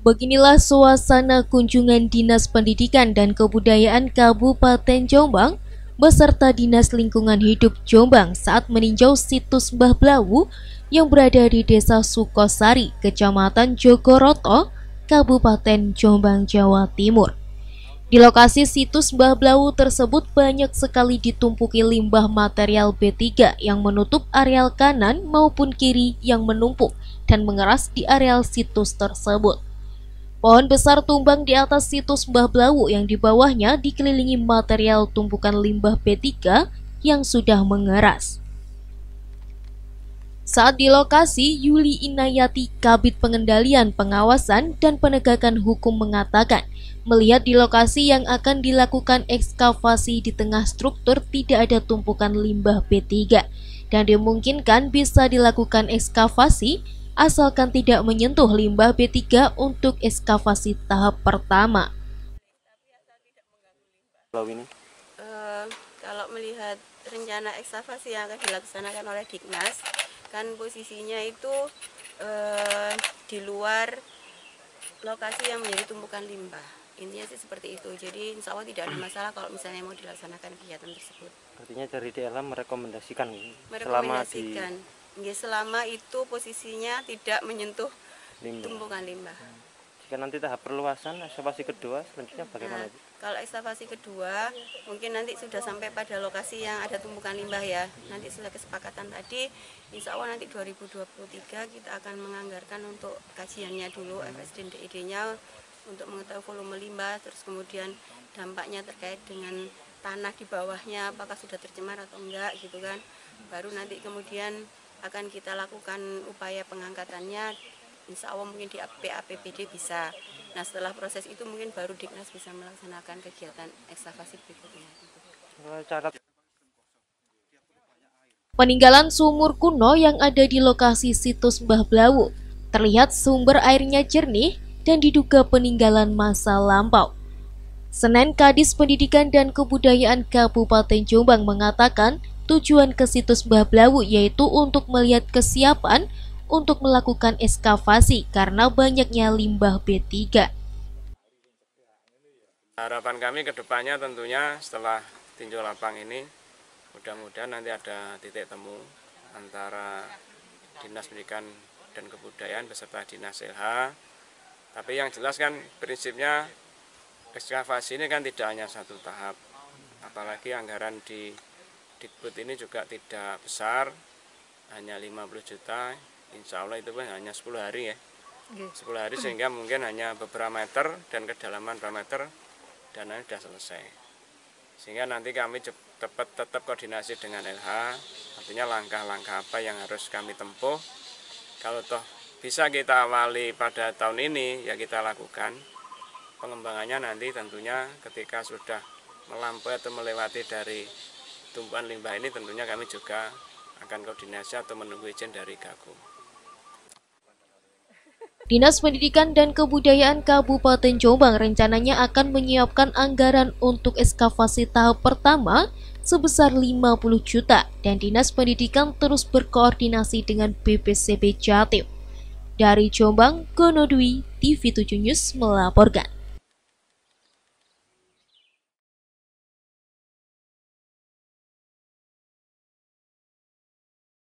Beginilah suasana kunjungan Dinas Pendidikan dan Kebudayaan Kabupaten Jombang beserta Dinas Lingkungan Hidup Jombang saat meninjau situs Mbah Blawu yang berada di Desa Sukosari, Kecamatan Jogoroto, Kabupaten Jombang, Jawa Timur. Di lokasi situs Mbah Blawu tersebut banyak sekali ditumpuki limbah material B3 yang menutup areal kanan maupun kiri yang menumpuk dan mengeras di areal situs tersebut. Pohon besar tumbang di atas situs Mbah Blawu yang di bawahnya dikelilingi material tumpukan limbah B3 yang sudah mengeras. Saat di lokasi, Yuli Inayati, Kabid Pengendalian, Pengawasan, dan Penegakan Hukum mengatakan, melihat di lokasi yang akan dilakukan ekskavasi di tengah struktur tidak ada tumpukan limbah B3 dan dimungkinkan bisa dilakukan ekskavasi asalkan tidak menyentuh limbah B3 untuk ekskavasi tahap pertama. Kalau melihat rencana ekskavasi yang akan dilaksanakan oleh Dignas, kan posisinya itu di luar lokasi yang menjadi tumpukan limbah. Intinya sih seperti itu. Jadi insya Allah tidak ada masalah kalau misalnya mau dilaksanakan kegiatan tersebut. Artinya dari DLH merekomendasikan selama itu posisinya tidak menyentuh tumpukan limbah. Jika nanti tahap perluasan ekskavasi kedua selanjutnya bagaimana? Kalau ekskavasi kedua mungkin nanti sudah sampai pada lokasi yang ada tumpukan limbah ya. Nanti sudah kesepakatan tadi, insya Allah nanti 2023 kita akan menganggarkan untuk kajiannya dulu, FSD dan DID-nya untuk mengetahui volume limbah, terus kemudian dampaknya terkait dengan tanah di bawahnya apakah sudah tercemar atau enggak gitu kan. Baru nanti kemudian akan kita lakukan upaya pengangkatannya, insya Allah mungkin di PAPBD bisa. Nah setelah proses itu mungkin baru Dignas bisa melaksanakan kegiatan ekskavasi berikutnya. Peninggalan sumur kuno yang ada di lokasi situs Mbah Blawu terlihat sumber airnya jernih dan diduga peninggalan masa lampau. Senin, Kadis Pendidikan dan Kebudayaan Kabupaten Jombang mengatakan tujuan ke situs Mbah Blawu yaitu untuk melihat kesiapan untuk melakukan ekskavasi karena banyaknya limbah B3. Harapan kami ke depannya tentunya setelah tinjau lapang ini mudah-mudahan nanti ada titik temu antara Dinas Pendidikan dan Kebudayaan beserta Dinas LH. Tapi yang jelas kan prinsipnya ekskavasi ini kan tidak hanya satu tahap, apalagi anggaran di Dikbud ini juga tidak besar, hanya 50 juta, insya Allah itu pun hanya 10 hari ya. 10 hari sehingga mungkin hanya beberapa meter dan kedalaman berapa meter, dananya sudah selesai. Sehingga nanti kami tetap koordinasi dengan LH, artinya langkah-langkah apa yang harus kami tempuh. Kalau toh bisa kita awali pada tahun ini, ya kita lakukan. Pengembangannya nanti tentunya ketika sudah melampaui atau melewati dari tumpuan limbah ini tentunya kami juga akan koordinasi atau menunggu izin dari Gakum. Dinas Pendidikan dan Kebudayaan Kabupaten Jombang rencananya akan menyiapkan anggaran untuk ekskavasi tahap pertama sebesar 50 juta dan Dinas Pendidikan terus berkoordinasi dengan BPCB Jatim. Dari Jombang, Gonodwi, TV7 News melaporkan.